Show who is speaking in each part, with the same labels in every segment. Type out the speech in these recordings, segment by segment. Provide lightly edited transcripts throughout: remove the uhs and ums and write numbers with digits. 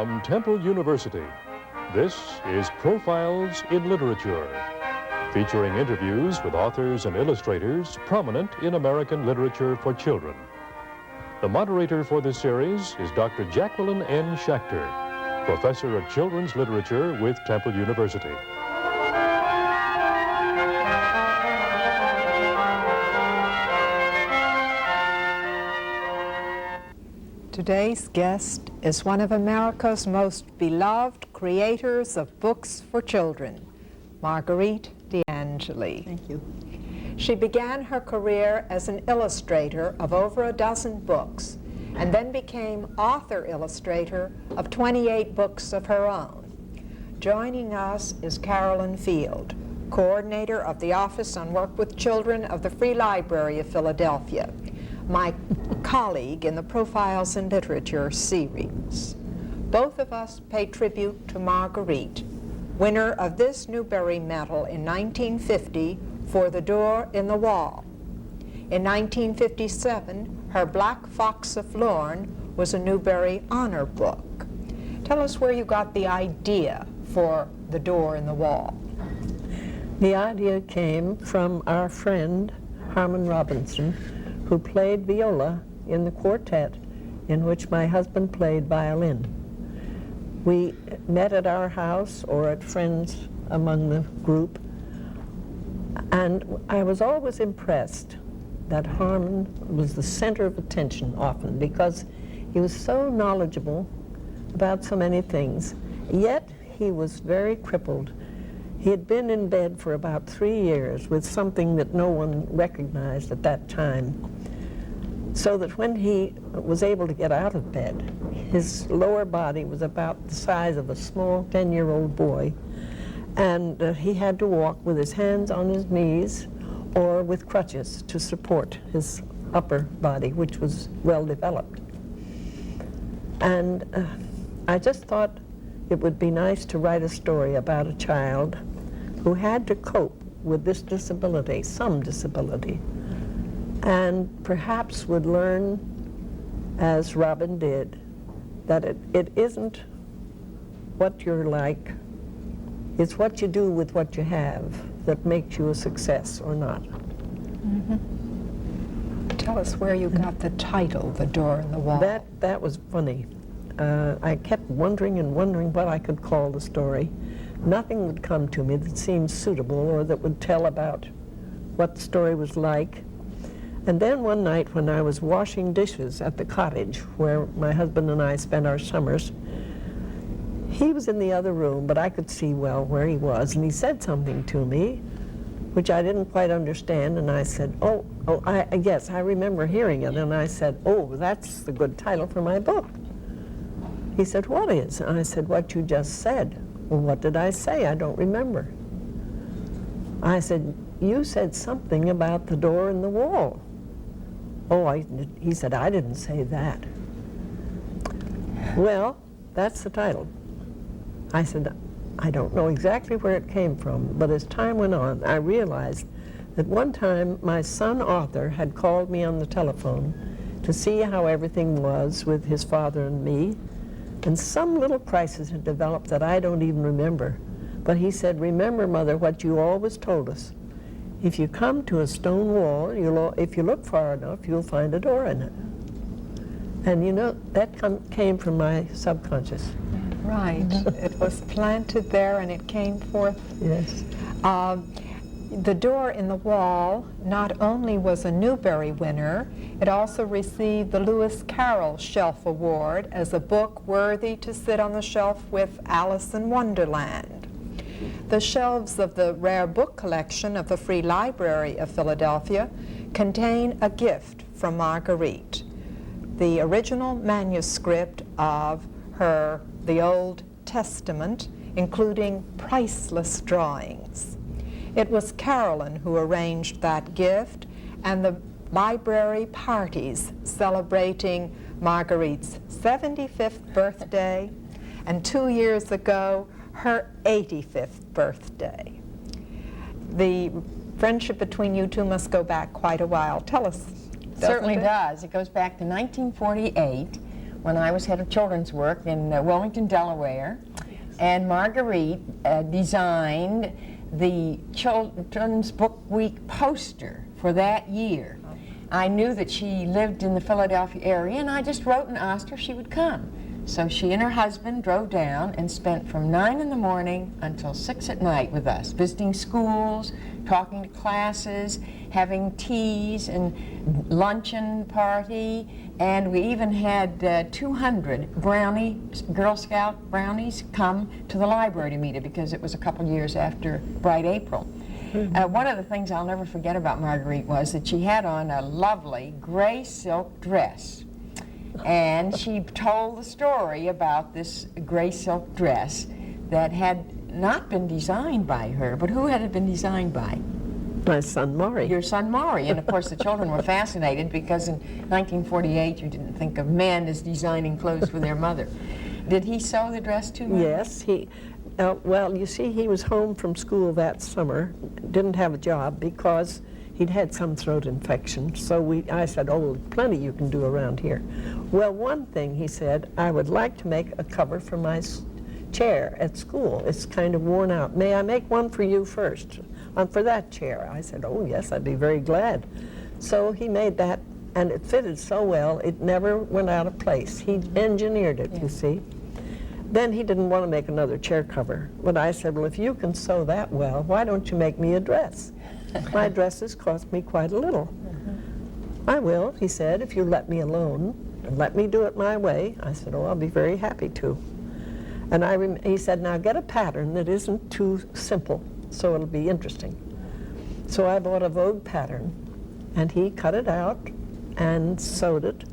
Speaker 1: From Temple University, this is Profiles in Literature, featuring interviews with authors and illustrators prominent in American literature for children. The moderator for this series is Dr. Jaqueline Shachter, Professor of Children's Literature with Temple University.
Speaker 2: Today's guest is one of America's most beloved creators of books for children, Marguerite Angeli.
Speaker 3: Thank you.
Speaker 2: She began her career as an illustrator of over a dozen books and then became author-illustrator of 28 books of her own. Joining us is Carolyn Field, coordinator of the Office on Work with Children of the Free Library of Philadelphia, my colleague in the Profiles in Literature series. Both of us pay tribute to Marguerite, winner of this Newbery Medal in 1950 for The Door in the Wall. In 1957, her Black Fox of Lorne was a Newbery Honor Book. Tell us where you got the idea for The Door in the Wall.
Speaker 3: The idea came from our friend, Harmon Robinson, who played viola in the quartet in which my husband played violin. We met at our house or at friends among the group, and I was always impressed that Harmon was the center of attention often because he was so knowledgeable about so many things, yet he was very crippled. He had been in bed for about 3 years with something that no one recognized at that time, so that when he was able to get out of bed, his lower body was about the size of a small 10-year-old boy, and he had to walk with his hands on his knees or with crutches to support his upper body, which was well developed. And I just thought it would be nice to write a story about a child who had to cope with this disability, some disability, and perhaps would learn, as Robin did, that it isn't what you're like, it's what you do with what you have that makes you a success or not.
Speaker 2: Mm-hmm. Tell us where you got the title, The Door in the Wall.
Speaker 3: That was funny. I kept wondering and wondering what I could call the story. Nothing would come to me that seemed suitable or that would tell about what the story was like. And then one night when I was washing dishes at the cottage where my husband and I spent our summers, he was in the other room, but I could see well where he was, and he said something to me which I didn't quite understand, and I said, yes, I remember hearing it, and I said, oh, that's the good title for my book. He said, what is? And I said, what you just said. Well, what did I say? I don't remember. I said, you said something about the door in the wall. Oh, he said, I didn't say that. Well, that's the title. I said, I don't know exactly where it came from, but as time went on, I realized that one time my son Arthur had called me on the telephone to see how everything was with his father and me, and some little crisis had developed that I don't even remember. But he said, remember, Mother, what you always told us. If you come to a stone wall, if you look far enough, you'll find a door in it. And you know, that came from my subconscious.
Speaker 2: Right. It was planted there and it came forth.
Speaker 3: Yes.
Speaker 2: The Door in the Wall not only was a Newbery winner, it also received the Lewis Carroll Shelf Award as a book worthy to sit on the shelf with Alice in Wonderland. The shelves of the rare book collection of the Free Library of Philadelphia contain a gift from Marguerite, the original manuscript of the Old Testament, including priceless drawings. It was Carolyn who arranged that gift, and the library parties celebrating Marguerite's 75th birthday, and 2 years ago, her 85th birthday. The friendship between you two must go back quite a while. Tell us.
Speaker 4: Certainly does. It goes back to 1948 when I was head of children's work in Wilmington, Delaware. And Marguerite designed the Children's Book Week poster for that year. I knew that she lived in the Philadelphia area, and I just wrote and asked her if she would come. So she and her husband drove down and spent from 9 in the morning until 6 at night with us, visiting schools, talking to classes, having teas and luncheon party, and we even had 200 Girl Scout brownies come to the library to meet her because it was a couple years after Bright April. One of the things I'll never forget about Marguerite was that she had on a lovely gray silk dress. And she told the story about this gray silk dress that had not been designed by her, but who had it been designed by?
Speaker 3: My son Maury.
Speaker 4: Your son Maury. And of course the children were fascinated because in 1948 you didn't think of men as designing clothes for their mother. Did he sew the dress too?
Speaker 3: Yes, well, you see, he was home from school that summer, didn't have a job because he'd had some throat infection. So I said, oh, plenty you can do around here. Well, one thing he said, I would like to make a cover for my chair at school. It's kind of worn out. May I make one for you first? For that chair. I said, oh yes, I'd be very glad. So he made that, and it fitted so well, it never went out of place. He engineered it, you see. Then he didn't want to make another chair cover. But I said, well, if you can sew that well, why don't you make me a dress? My dresses cost me quite a little. I will, he said, if you let me alone and let me do it my way. I said, oh, I'll be very happy to. And he said, now get a pattern that isn't too simple, so it'll be interesting. So I bought a Vogue pattern, and he cut it out and sewed it.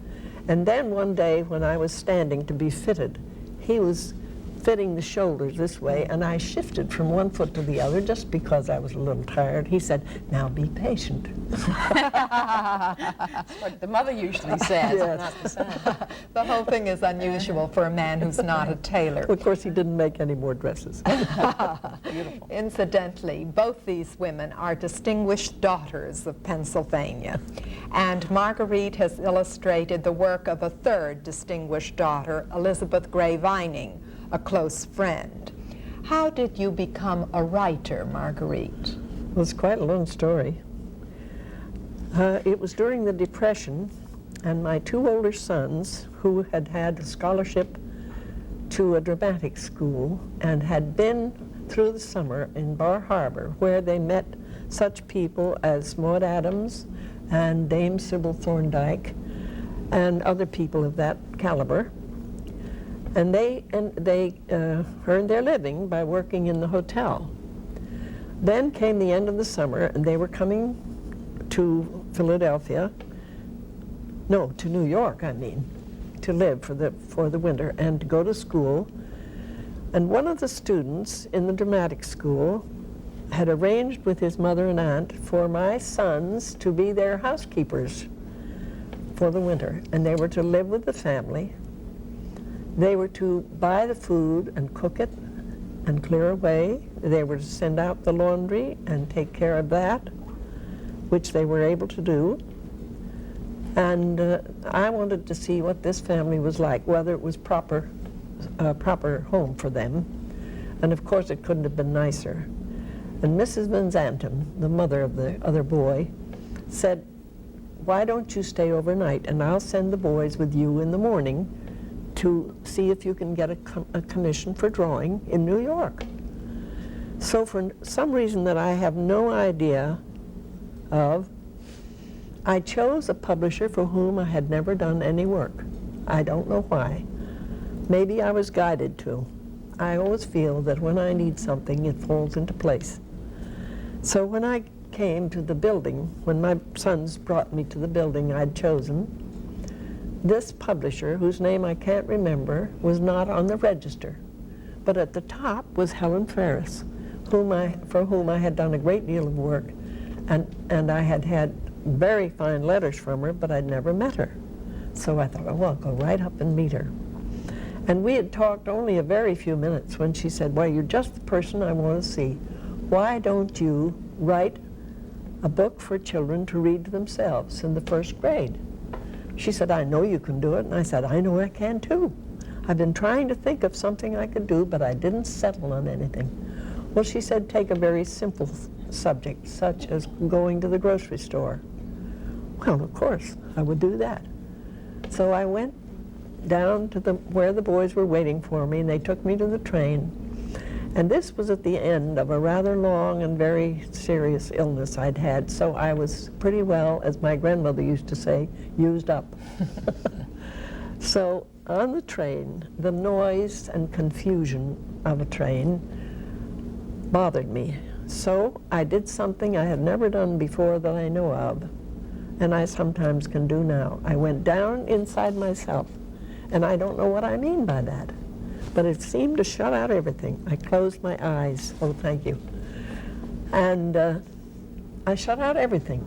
Speaker 3: And then one day when I was standing to be fitted, he was fitting the shoulders this way, and I shifted from one foot to the other just because I was a little tired. He said, now be patient.
Speaker 4: That's what the mother usually says,
Speaker 3: Yes.
Speaker 4: not the son.
Speaker 2: The whole thing is unusual for a man who's not a tailor.
Speaker 3: Of course, he didn't make any more dresses.
Speaker 4: Beautiful.
Speaker 2: Incidentally, both these women are distinguished daughters of Pennsylvania. And Marguerite has illustrated the work of a third distinguished daughter, Elizabeth Gray Vining, a close friend. How did you become a writer, Marguerite?
Speaker 3: Well, it's quite a long story. It was during the Depression, and my two older sons, who had had a scholarship to a dramatic school and had been through the summer in Bar Harbor, where they met such people as Maud Adams and Dame Sybil Thorndike and other people of that caliber. And they earned their living by working in the hotel. Then came the end of the summer, and they were coming to Philadelphia, no, to New York, I mean, to live for the winter and to go to school. And one of the students in the dramatic school had arranged with his mother and aunt for my sons to be their housekeepers for the winter, and they were to live with the family. They were to buy the food and cook it and clear away. They were to send out the laundry and take care of that, which they were able to do. And I wanted to see what this family was like, whether it was proper home for them. And of course it couldn't have been nicer. And Mrs. Van Zanten, the mother of the other boy, said, why don't you stay overnight and I'll send the boys with you in the morning to see if you can get a commission for drawing in New York. So for some reason that I have no idea of, I chose a publisher for whom I had never done any work. I don't know why. Maybe I was guided to. I always feel that when I need something, it falls into place. So when I came to the building, when my sons brought me to the building I'd chosen, this publisher, whose name I can't remember, was not on the register. But at the top was Helen Ferris, for whom I had done a great deal of work, and I had had very fine letters from her, but I'd never met her. So I thought, oh, well, I'll go right up and meet her. And we had talked only a very few minutes when she said, well, you're just the person I want to see. Why don't you write a book for children to read to themselves in the first grade? She said, I know you can do it. And I said, I know I can too. I've been trying to think of something I could do, but I didn't settle on anything. Well, she said, take a very simple subject, such as going to the grocery store. Well, of course, I would do that. So I went down to where the boys were waiting for me, and they took me to the train. And this was at the end of a rather long and very serious illness I'd had, so I was pretty well, as my grandmother used to say, used up. So on the train, the noise and confusion of a train bothered me. So I did something I had never done before that I know of, and I sometimes can do now. I went down inside myself, and I don't know what I mean by that, but it seemed to shut out everything. I closed my eyes. Oh, thank you. And I shut out everything.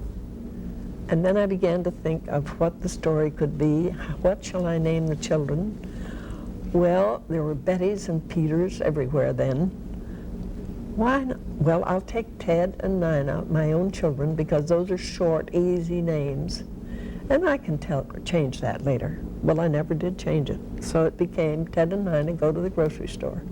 Speaker 3: And then I began to think of what the story could be. What shall I name the children? Well, there were Bettys and Peters everywhere then. Why not? Well, I'll take Ted and Nina, my own children, because those are short, easy names. And I can change that later. Well, I never did change it. So it became Ted and Nina go to the grocery store.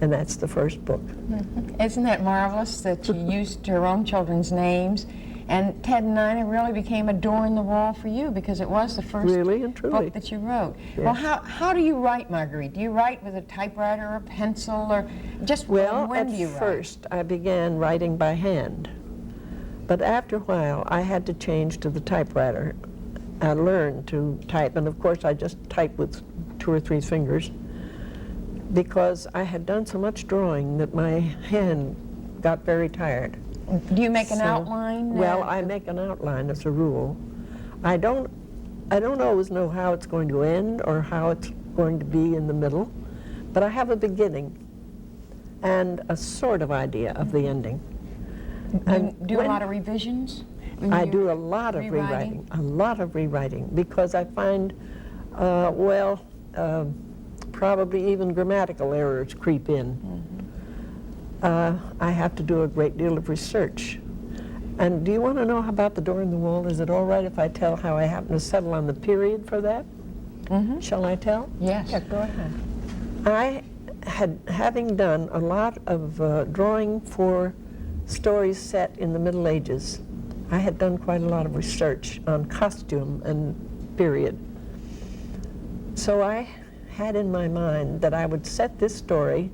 Speaker 3: And that's the first book.
Speaker 4: Mm-hmm. Isn't that marvelous that you used your own children's names? And Ted and Nina really became a door in the wall for you because it was the first
Speaker 3: really and truly.
Speaker 4: book that you wrote.
Speaker 3: Yeah.
Speaker 4: Well, how do you write, Marguerite? Do you write with a typewriter or a pencil, or just
Speaker 3: well,
Speaker 4: when do you write?
Speaker 3: At first, I began writing by hand. But after a while, I had to change to the typewriter. I learned to type, and of course, I just type with 2 or 3 fingers because I had done so much drawing that my hand got very tired.
Speaker 4: Do you make an outline?
Speaker 3: Well, I make an outline as a rule. I don't always know how it's going to end or how it's going to be in the middle, but I have a beginning and a sort of idea of the ending.
Speaker 4: And do a lot of revisions?
Speaker 3: I do a lot of rewriting, because I find, probably even grammatical errors creep in. I have to do a great deal of research. And do you want to know about The Door in the Wall? Is it all right if I tell how I happened to settle on the period for that? Mm-hmm. Shall I tell?
Speaker 4: Yes.
Speaker 2: Yeah, go ahead.
Speaker 3: I having done a lot of drawing for stories set in the Middle Ages, I had done quite a lot of research on costume and period. So I had in my mind that I would set this story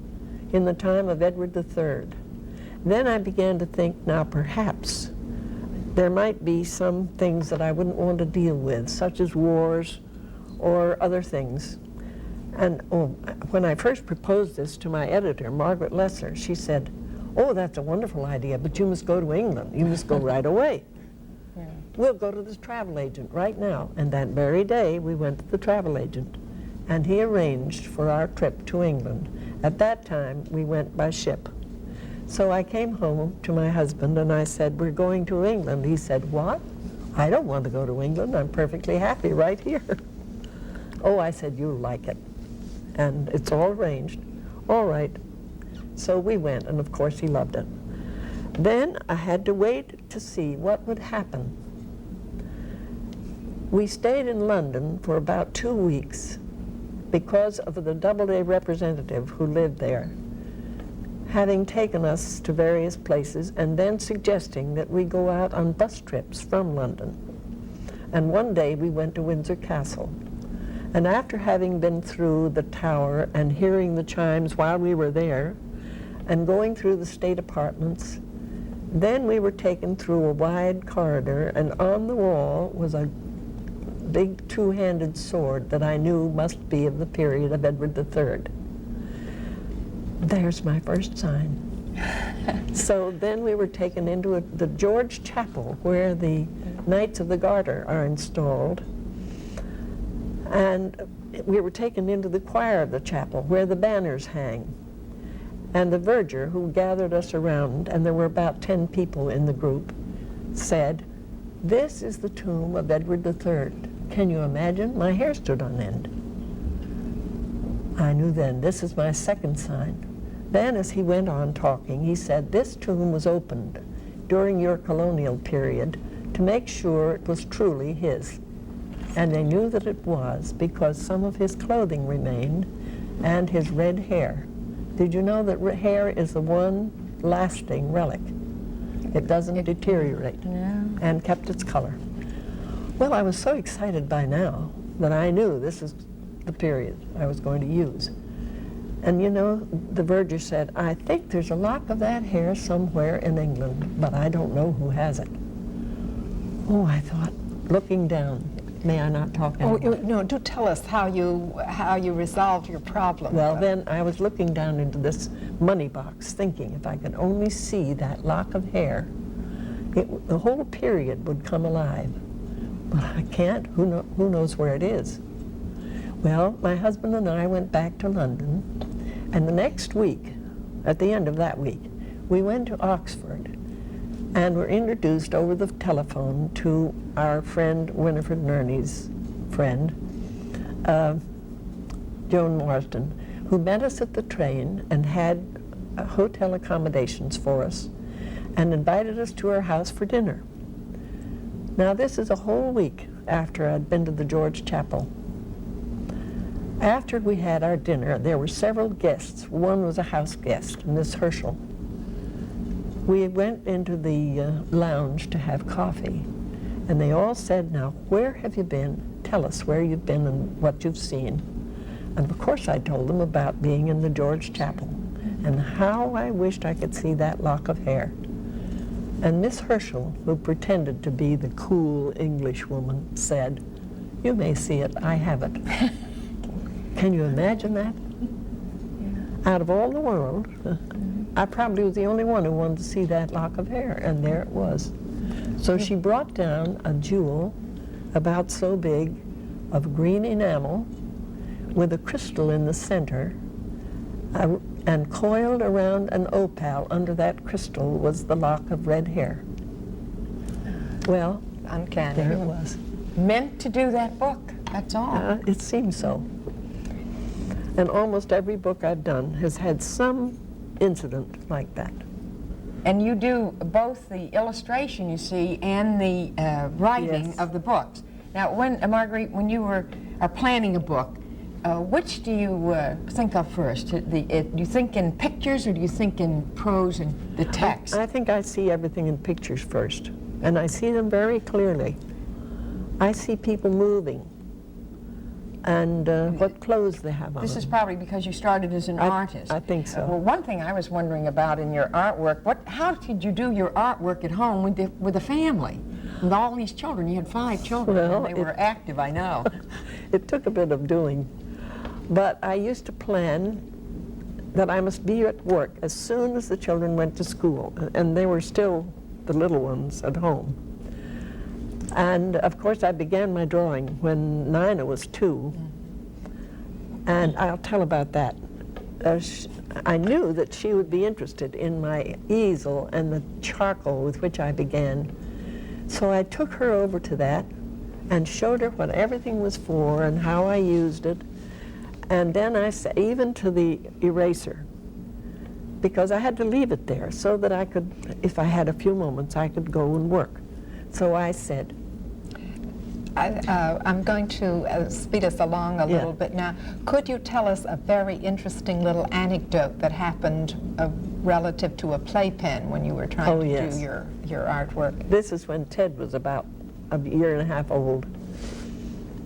Speaker 3: in the time of Edward III. Then I began to think, now perhaps there might be some things that I wouldn't want to deal with, such as wars or other things. And when I first proposed this to my editor, Margaret Lesser, she said, oh, that's a wonderful idea, but you must go to England. You must go right away. Yeah. We'll go to this travel agent right now. And that very day, we went to the travel agent, and he arranged for our trip to England. At that time, we went by ship. So I came home to my husband, and I said, we're going to England. He said, what? I don't want to go to England. I'm perfectly happy right here. Oh, I said, you'll like it. And it's all arranged. All right. So we went, and of course he loved it. Then I had to wait to see what would happen. We stayed in London for about 2 weeks because of the Doubleday representative who lived there, having taken us to various places and then suggesting that we go out on bus trips from London. And one day we went to Windsor Castle. And after having been through the tower and hearing the chimes while we were there, and going through the state apartments, then we were taken through a wide corridor, and on the wall was a big 2-handed sword that I knew must be of the period of Edward III. There's my first sign. So then we were taken into the George Chapel, where the Knights of the Garter are installed, and we were taken into the choir of the chapel, where the banners hang. And the verger who gathered us around, and there were about 10 people in the group, said, this is the tomb of Edward III. Can you imagine? My hair stood on end. I knew then, this is my second sign. Then as he went on talking, he said, this tomb was opened during your colonial period to make sure it was truly his. And they knew that it was because some of his clothing remained and his red hair. Did you know that hair is the one lasting relic? It doesn't deteriorate, and kept its color. Well, I was so excited by now that I knew this is the period I was going to use. And you know, the verger said, I think there's a lock of that hair somewhere in England, but I don't know who has it. Oh, I thought, looking down, may I not talk anymore?
Speaker 2: Oh, no, do tell us how you resolved your problem.
Speaker 3: Well, then I was looking down into this money box, thinking if I could only see that lock of hair, the whole period would come alive. But I can't. Who knows where it is? Well, my husband and I went back to London, and the next week, at the end of that week, we went to Oxford and were introduced over the telephone to our friend, Winifred Nerney's friend, Joan Marsden, who met us at the train and had hotel accommodations for us and invited us to her house for dinner. Now, this is a whole week after I'd been to the George Chapel. After we had our dinner, there were several guests. One was a house guest, Miss Herschel. We went into the lounge to have coffee, and they all said, now, where have you been? Tell us where you've been and what you've seen. And of course I told them about being in the George Chapel and how I wished I could see that lock of hair. And Miss Herschel, who pretended to be the cool English woman, said, you may see it, I have it. Can you imagine that? Yeah. Out of all the world, I probably was the only one who wanted to see that lock of hair, and there it was. So she brought down a jewel about so big of green enamel with a crystal in the center, and coiled around an opal under that crystal was the lock of red hair. Well,
Speaker 2: uncanny.
Speaker 3: There it was.
Speaker 4: Meant to do that book, that's all.
Speaker 3: It seems so. And almost every book I've done has had some incident like that.
Speaker 4: And you do both the illustration, you see, and the writing
Speaker 3: Yes.
Speaker 4: of the books. Now, Marguerite, when you are planning a book, which do you think of first? Do you think in pictures, or do you think in prose and the text?
Speaker 3: I think I see everything in pictures first, and I see them very clearly. I see people moving, and what clothes they have on.
Speaker 4: This is probably because you started as an artist.
Speaker 3: I think so.
Speaker 4: Well, one thing I was wondering about in your artwork, how did you do your artwork at home with the family? With all these children, you had 5 children,
Speaker 3: Well,
Speaker 4: and they were active, I know.
Speaker 3: It took a bit of doing, but I used to plan that I must be at work as soon as the children went to school, and they were still the little ones at home. And of course I began my drawing when Nina was 2, and I'll tell about that. I knew that she would be interested in my easel and the charcoal with which I began. So I took her over to that and showed her what everything was for and how I used it. And then I said, even to the eraser, because I had to leave it there so that I could, if I had a few moments, I could go and work. So I said,
Speaker 2: I'm going to speed us along a little bit now. Could you tell us a very interesting little anecdote that happened relative to a playpen when you were trying to do your artwork?
Speaker 3: This is when Ted was about a year and a half old.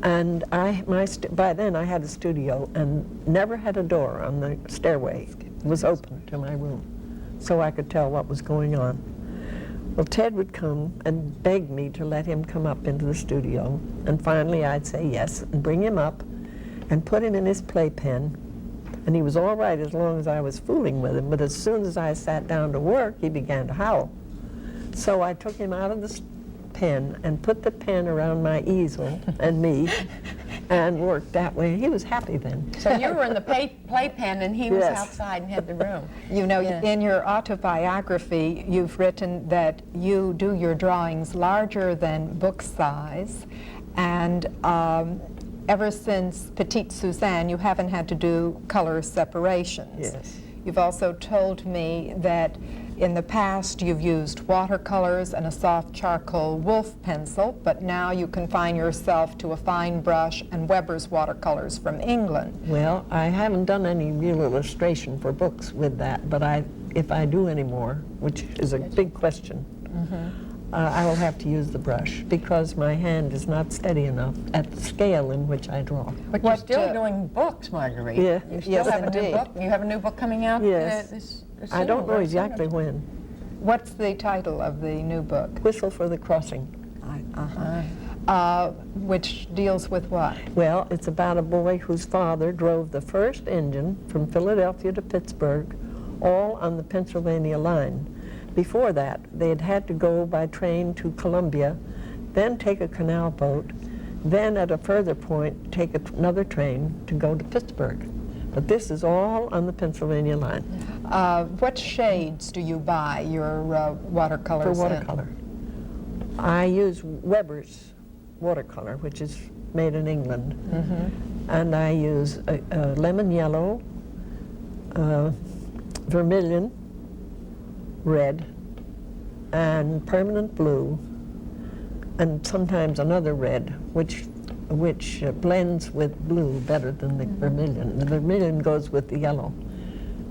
Speaker 3: And by then I had a studio and never had a door on the stairway. It was open to my room, so I could tell what was going on. Well, Ted would come and beg me to let him come up into the studio, and finally I'd say yes and bring him up and put him in his playpen, and he was all right as long as I was fooling with him, but as soon as I sat down to work, he began to howl. So I took him out of the pen and put the pen around my easel and me and worked that way. He was happy then.
Speaker 4: So you were in the playpen and he was outside and had the room.
Speaker 2: You know, in your autobiography, you've written that you do your drawings larger than book size, and ever since Petite Suzanne, you haven't had to do color separations.
Speaker 3: Yes.
Speaker 2: You've also told me that In the past, you've used watercolors and a soft charcoal wolf pencil, but now you confine yourself to a fine brush and Weber's watercolors from England.
Speaker 3: Well, I haven't done any real illustration for books with that, but if I do any more, which is a big question, I will have to use the brush because my hand is not steady enough at the scale in which I draw.
Speaker 4: But you're still doing books, Marguerite.
Speaker 3: Yeah.
Speaker 4: You still
Speaker 2: Yes,
Speaker 4: have a new
Speaker 2: indeed.
Speaker 4: book? You have a new book coming out?
Speaker 3: Yes. I don't know exactly when.
Speaker 2: What's the title of the new book?
Speaker 3: Whistle for the Crossing.
Speaker 2: Which deals with what?
Speaker 3: Well, it's about a boy whose father drove the first engine from Philadelphia to Pittsburgh, all on the Pennsylvania line. Before that, they had had to go by train to Columbia, then take a canal boat, then at a further point take another train to go to Pittsburgh. But this is all on the Pennsylvania line.
Speaker 2: What shades do you buy your watercolors
Speaker 3: For
Speaker 2: in?
Speaker 3: watercolor, I use Weber's watercolor, which is made in England. And I use a lemon yellow, vermilion, red, and permanent blue, and sometimes another red, which blends with blue better than the vermilion. The vermilion goes with the yellow,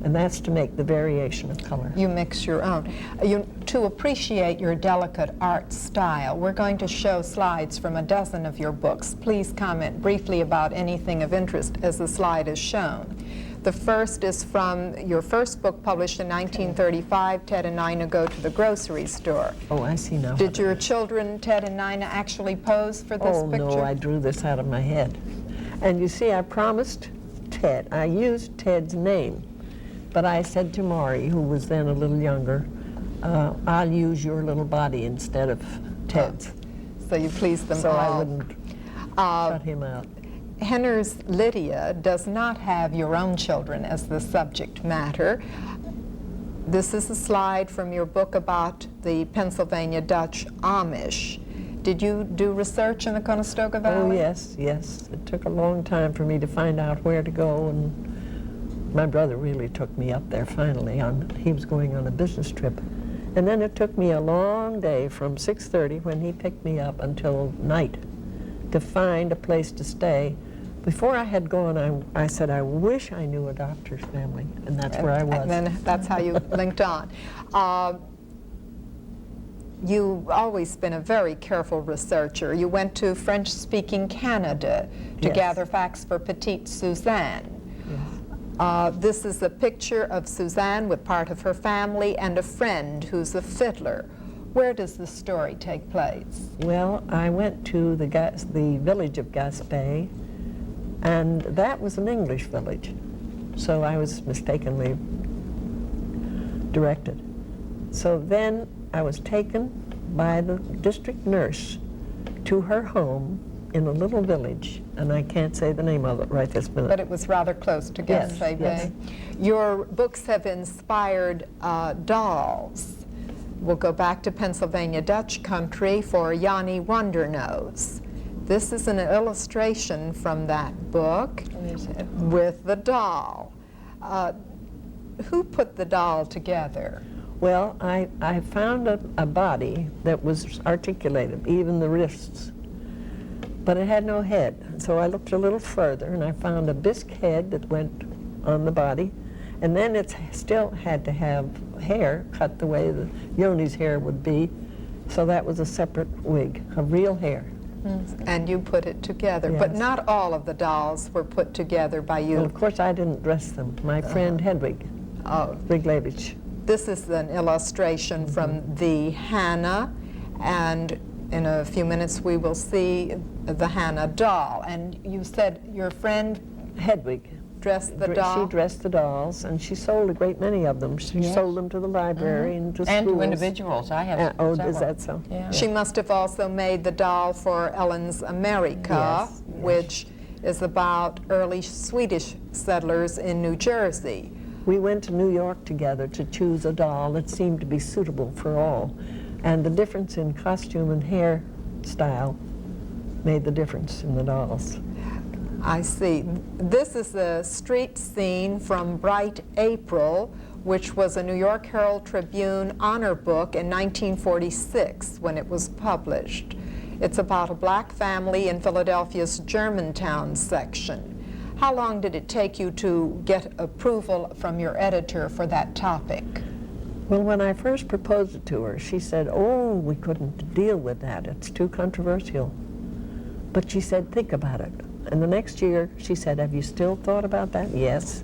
Speaker 3: and that's to make the variation of color.
Speaker 2: You mix your own. To appreciate your delicate art style, we're going to show slides from a dozen of your books. Please comment briefly about anything of interest as the slide is shown. The first is from your first book published in 1935, Ted and Nina Go to the Grocery Store.
Speaker 3: Oh, I see now.
Speaker 2: Did your children, Ted and Nina, actually pose for this picture?
Speaker 3: Oh, no, I drew this out of my head. And you see, I promised Ted, I used Ted's name, but I said to Maury, who was then a little younger, I'll use your little body instead of Ted's.
Speaker 2: So you pleased them
Speaker 3: So
Speaker 2: all.
Speaker 3: I wouldn't shut him out.
Speaker 2: Henner's Lydia does not have your own children as the subject matter. This is a slide from your book about the Pennsylvania Dutch Amish. Did you do research in the Conestoga Valley?
Speaker 3: Oh, yes, yes. It took a long time for me to find out where to go, and my brother really took me up there finally. He was going on a business trip. And then it took me a long day from 6:30 when he picked me up until night to find a place to stay. Before I had gone, I said, I wish I knew a doctor's family, and that's where I was.
Speaker 2: And then that's how you linked on. You've always been a very careful researcher. You went to French-speaking Canada to
Speaker 3: Yes.
Speaker 2: gather facts for Petite Suzanne.
Speaker 3: Yes.
Speaker 2: This is a picture of Suzanne with part of her family and a friend who's a fiddler. Where does the story take place?
Speaker 3: Well, I went to the village of Gaspé, and that was an English village, so I was mistakenly directed. So then I was taken by the district nurse to her home in a little village, and I can't say the name of it right this minute.
Speaker 2: But it was rather close to
Speaker 3: Yes,
Speaker 2: Gaspé
Speaker 3: yes.
Speaker 2: Bay. Your books have inspired dolls. We'll go back to Pennsylvania Dutch country for Yanni Wondernose. This is an illustration from that book with the doll. Who put the doll together?
Speaker 3: Well, I found a body that was articulated, even the wrists, but it had no head. So I looked a little further, and I found a bisque head that went on the body, and then it still had to have hair cut the way the Yoni's hair would be, so that was a separate wig of real hair.
Speaker 2: And you put it together. But
Speaker 3: Yes.
Speaker 2: not all of the dolls were put together by you.
Speaker 3: Well, of course, I didn't dress them. My friend Hedwig Riglevich.
Speaker 2: This is an illustration from the Hannah, and in a few minutes we will see the Hannah doll. And you said your friend
Speaker 3: Hedwig.
Speaker 2: dressed the doll?
Speaker 3: She dressed the dolls, and she sold a great many of them. She sold them to the library and to schools.
Speaker 4: And to individuals. I have
Speaker 3: Oh,
Speaker 4: several.
Speaker 3: is that so?
Speaker 4: Yeah.
Speaker 2: She must have also made the doll for Ellen's America,
Speaker 3: Yes, yes.
Speaker 2: which is about early Swedish settlers in New Jersey.
Speaker 3: We went to New York together to choose a doll that seemed to be suitable for all. And the difference in costume and hairstyle made the difference in the dolls.
Speaker 2: I see. This is a street scene from Bright April which was a New York Herald Tribune honor book in 1946 when it was published. It's about a black family in Philadelphia's Germantown section. How long did it take you to get approval from your editor for that topic?
Speaker 3: Well, when I first proposed it to her, she said, oh, we couldn't deal with that. It's too controversial. But she said, think about it. And the next year, she said, have you still thought about that? Yes.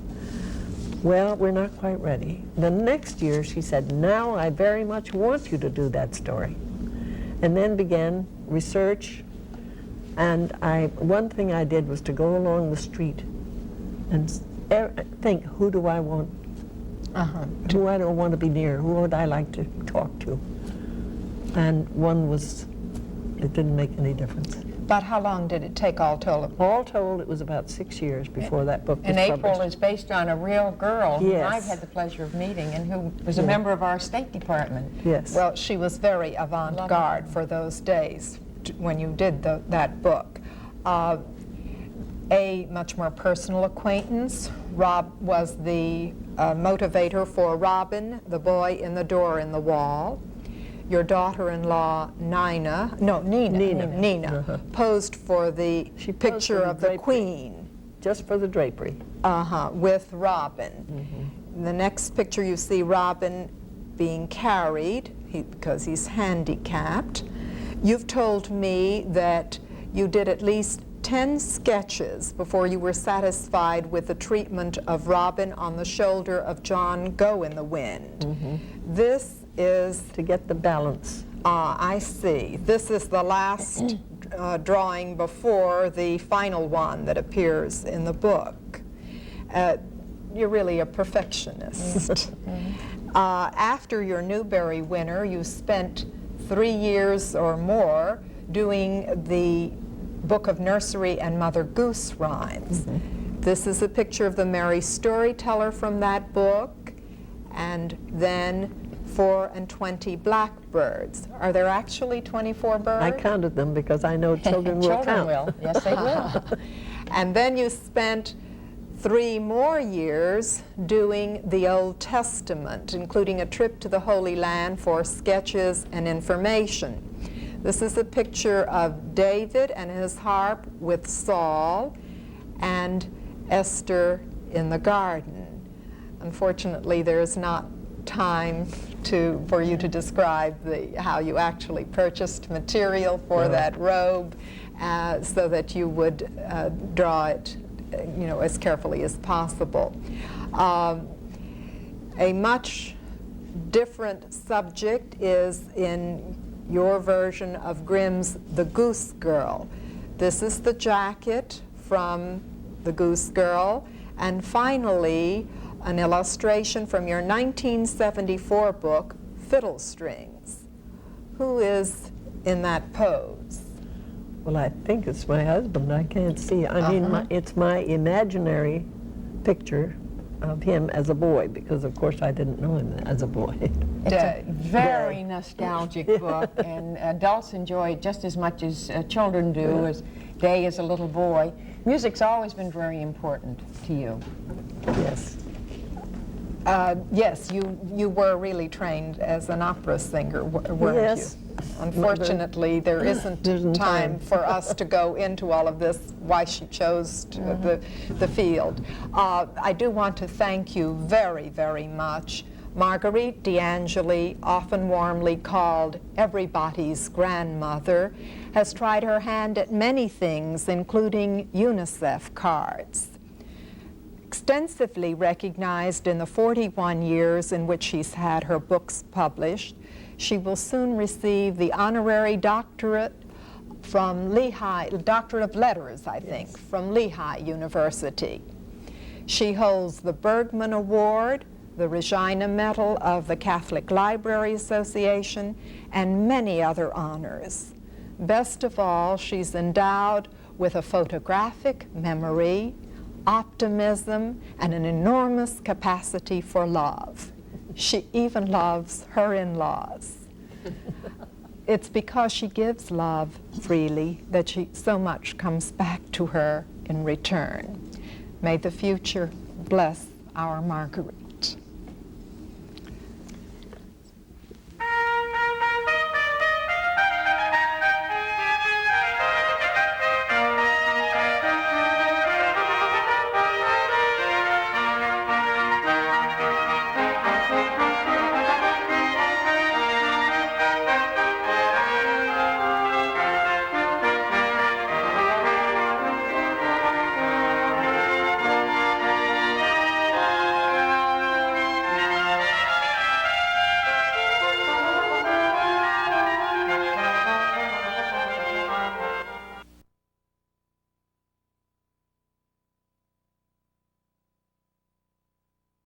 Speaker 3: Well, we're not quite ready. The next year, she said, now I very much want you to do that story. And then began research. And one thing I did was to go along the street and think, who do I want? Who I don't want to be near? Who would I like to talk to? And one was, it didn't make any difference.
Speaker 2: But how long did it take all told?
Speaker 3: All told, it was about 6 years before that book was
Speaker 4: And
Speaker 3: published.
Speaker 4: April is based on a real girl who
Speaker 3: Yes.
Speaker 4: I've had the pleasure of meeting and who was a member of our State Department.
Speaker 3: Yes.
Speaker 2: Well, she was very avant-garde for those days when you did that book. A much more personal acquaintance. Rob was the motivator for Robin, the boy in the door in the wall. Your daughter-in-law, Nina, posed for the
Speaker 3: She posed
Speaker 2: picture
Speaker 3: for the
Speaker 2: of the
Speaker 3: drapery.
Speaker 2: Queen.
Speaker 3: Just for the drapery.
Speaker 2: With Robin. In the next picture you see Robin being carried because he's handicapped. You've told me that you did at least 10 sketches before you were satisfied with the treatment of Robin on the shoulder of John Go in the Wind. This is...
Speaker 3: To get the balance.
Speaker 2: I see. This is the last drawing before the final one that appears in the book. You're really a perfectionist. After your Newbery winner, you spent 3 years or more doing the book of nursery and Mother Goose rhymes. This is a picture of the Merry Storyteller from that book, and then 4 and 20 blackbirds. Are there actually 24 birds?
Speaker 3: I counted them because I know children will
Speaker 4: Children
Speaker 3: count.
Speaker 4: will. Yes, they will.
Speaker 2: And then you spent 3 more years doing the Old Testament, including a trip to the Holy Land for sketches and information. This is a picture of David and his harp with Saul and Esther in the garden. Unfortunately, there is not time for you to describe how you actually purchased material for that robe so that you would draw it as carefully as possible. A much different subject is in your version of Grimm's The Goose Girl. This is the jacket from The Goose Girl, and finally an illustration from your 1974 book, Fiddle Strings. Who is in that pose?
Speaker 3: Well, I think it's my husband. I can't see. I mean, it's my imaginary picture of him as a boy, because of course I didn't know him as a boy.
Speaker 4: It's a very nostalgic book, and adults enjoy it just as much as children do, as Day as a little boy. Music's always been very important to you.
Speaker 3: Yes.
Speaker 2: Yes, you were really trained as an opera singer, weren't
Speaker 3: Yes.
Speaker 2: you? Unfortunately, there isn't time for us to go into all of this, why she chose the field. I do want to thank you very, very much. Marguerite Angeli, often warmly called everybody's grandmother, has tried her hand at many things, including UNICEF cards. Extensively recognized in the 41 years in which she's had her books published, she will soon receive the honorary doctorate from Lehigh, Doctorate of Letters, I think, from Lehigh University. She holds the Bergman Award, the Regina Medal of the Catholic Library Association, and many other honors. Best of all, she's endowed with a photographic memory, optimism, and an enormous capacity for love. She even loves her in-laws. It's because she gives love freely that so much comes back to her in return. May the future bless our Marguerite.